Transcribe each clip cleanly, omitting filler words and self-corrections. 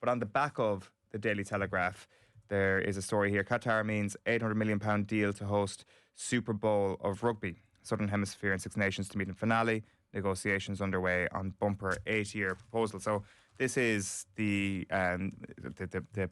But on the back of the Daily Telegraph, there is a story here. Qatar means £800 million deal to host Super Bowl of Rugby. Southern Hemisphere and Six Nations to meet in finale. Negotiations underway on bumper 8-year proposal. So this is the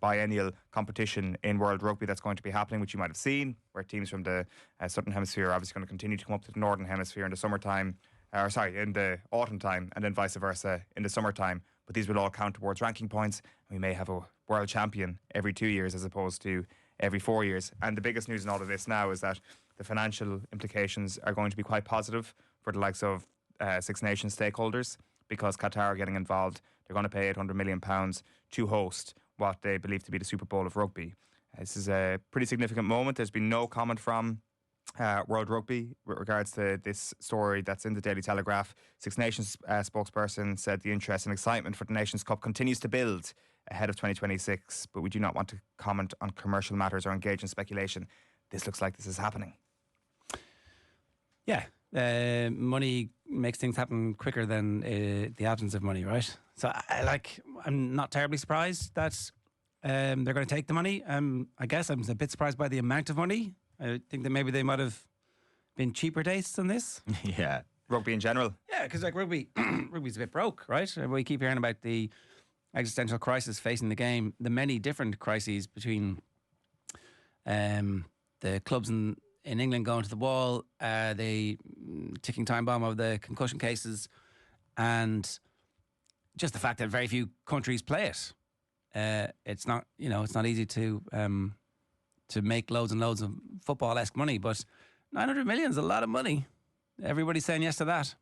biennial competition in World Rugby that's going to be happening, which you might have seen, where teams from the Southern Hemisphere are obviously going to continue to come up to the Northern Hemisphere in the summertime, in the autumn time, and then vice versa in the summertime. But these will all count towards ranking points, and we may have a world champion every 2 years as opposed to every 4 years. And the biggest news in all of this now is that the financial implications are going to be quite positive for the likes of Six Nations stakeholders, because Qatar are getting involved. They're going to pay £800 million to host what they believe to be the Super Bowl of Rugby. This is a pretty significant moment. There's been no comment from World Rugby with regards to this story that's in the Daily Telegraph. Six Nations spokesperson said the interest and excitement for the Nations Cup continues to build ahead of 2026, but we do not want to comment on commercial matters or engage in speculation. This looks like this is happening. Yeah. Money makes things happen quicker than the absence of money, right? So I'm not terribly surprised that they're going to take the money. I guess I'm a bit surprised by the amount of money. I think that maybe they might have been cheaper dates than this. Yeah, rugby in general. Yeah, because rugby's a bit broke, right? We keep hearing about the existential crisis facing the game, the many different crises between the clubs in England going to the wall, the ticking time bomb of the concussion cases, and just the fact that very few countries play it. It's not easy to make loads and loads of football-esque money, but 900 million is a lot of money. Everybody's saying yes to that.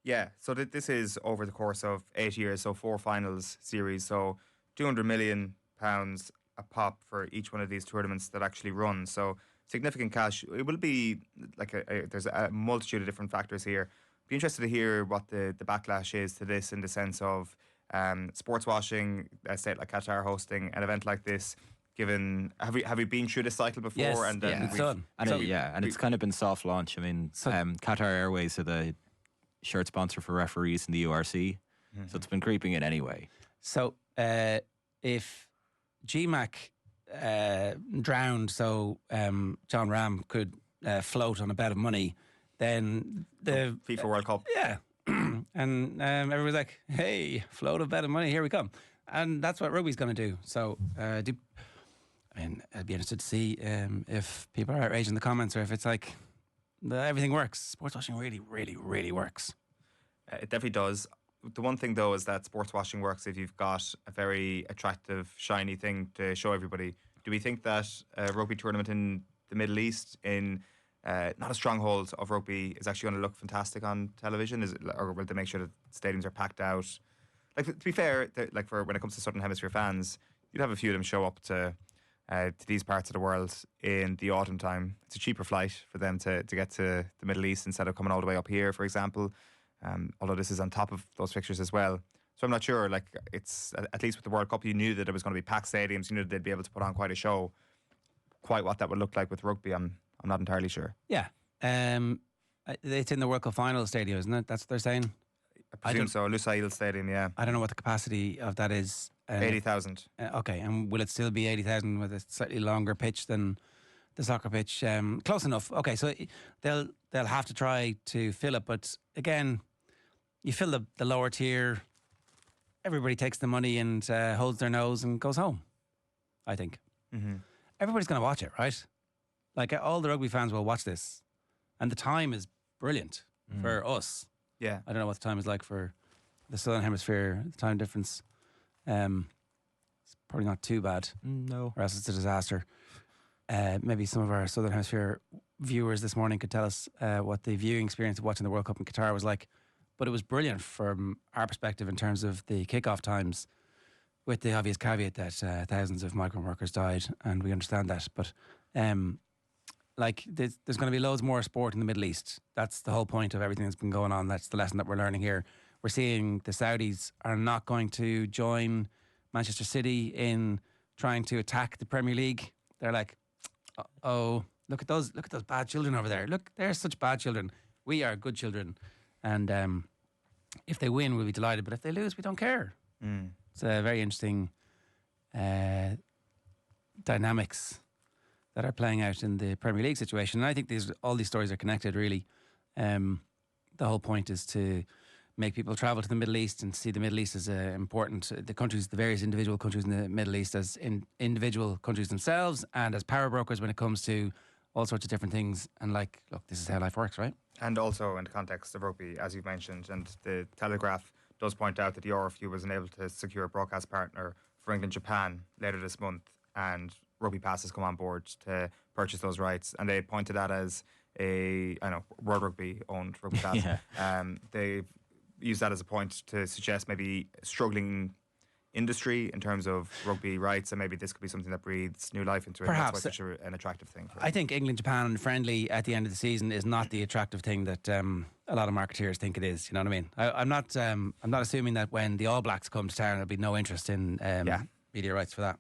Yeah, so this is over the course of 8 years, so 4 finals series, so £200 million a pop for each one of these tournaments that actually run. So significant cash. It will be like there's a multitude of different factors here. Be interested to hear what the backlash is to this, in the sense of sports washing, a state like Qatar hosting an event like this. Given, have we been through this cycle before? Yes, and it's done. And it's kind of been soft launch. I mean, Qatar Airways are the shirt sponsor for referees in the URC, so it's been creeping in anyway. So if GMAC drowned so John Ram could float on a bed of money, then the FIFA World Cup. Yeah. And everybody's like, hey, float a bed of money, here we come. And that's what rugby's going to do. So I'd be interested to see if people are outraged in the comments, or if it's like everything works. Sports washing really, really, really works. It definitely does. The one thing, though, is that sports washing works if you've got a very attractive, shiny thing to show everybody. Do we think that a rugby tournament in the Middle East, in not a stronghold of rugby, is actually going to look fantastic on television? Or will they make sure that stadiums are packed out? Like, to be fair, like for when it comes to Southern Hemisphere fans, you'd have a few of them show up to these parts of the world in the autumn time. It's a cheaper flight for them to get to the Middle East instead of coming all the way up here, for example. Although this is on top of those fixtures as well. So I'm not sure, like, it's, at least with the World Cup, you knew that it was going to be packed stadiums, you knew that they'd be able to put on quite a show. Quite what that would look like with rugby, I'm not entirely sure. Yeah. It's in the World Cup final stadium, isn't it? That's what they're saying? I presume so, Lusail Stadium, yeah. I don't know what the capacity of that is. 80,000. Okay, and will it still be 80,000 with a slightly longer pitch than the soccer pitch? Close enough. Okay, so they'll have to try to fill it, but again, you fill the lower tier, everybody takes the money and holds their nose and goes home, I think. Mm-hmm. Everybody's going to watch it, right? Like, all the rugby fans will watch this. And the time is brilliant for us. Yeah. I don't know what the time is like for the Southern Hemisphere, the time difference. It's probably not too bad. No. Or else it's a disaster. Maybe some of our Southern Hemisphere viewers this morning could tell us what the viewing experience of watching the World Cup in Qatar was like. But it was brilliant from our perspective in terms of the kickoff times, with the obvious caveat that thousands of migrant workers died, and we understand that. But there's going to be loads more sport in the Middle East. That's the whole point of everything that's been going on. That's the lesson that we're learning here. We're seeing the Saudis are not going to join Manchester City in trying to attack the Premier League. They're like, oh, look at those bad children over there. Look, they're such bad children. We are good children. And if they win, we'll be delighted. But if they lose, we don't care. It's a very interesting dynamics that are playing out in the Premier League situation. And I think all these stories are connected, really. The whole point is to make people travel to the Middle East and see the Middle East as important, the various individual countries in the Middle East as individual countries themselves, and as power brokers when it comes to all sorts of different things. And look, this is how life works, right? And also in the context of rugby, as you've mentioned, and the Telegraph does point out that the RFU was unable to secure a broadcast partner for England-Japan later this month, and Rugby Pass has come on board to purchase those rights, and they pointed that as World Rugby owned Rugby Pass. They've used that as a point to suggest maybe struggling industry in terms of rugby rights, and maybe this could be something that breathes new life into it. Perhaps. That's why it's such an attractive thing. I think England-Japan friendly at the end of the season is not the attractive thing that a lot of marketeers think it is. You know what I mean? I'm not assuming that when the All Blacks come to town, there'll be no interest in media rights for that.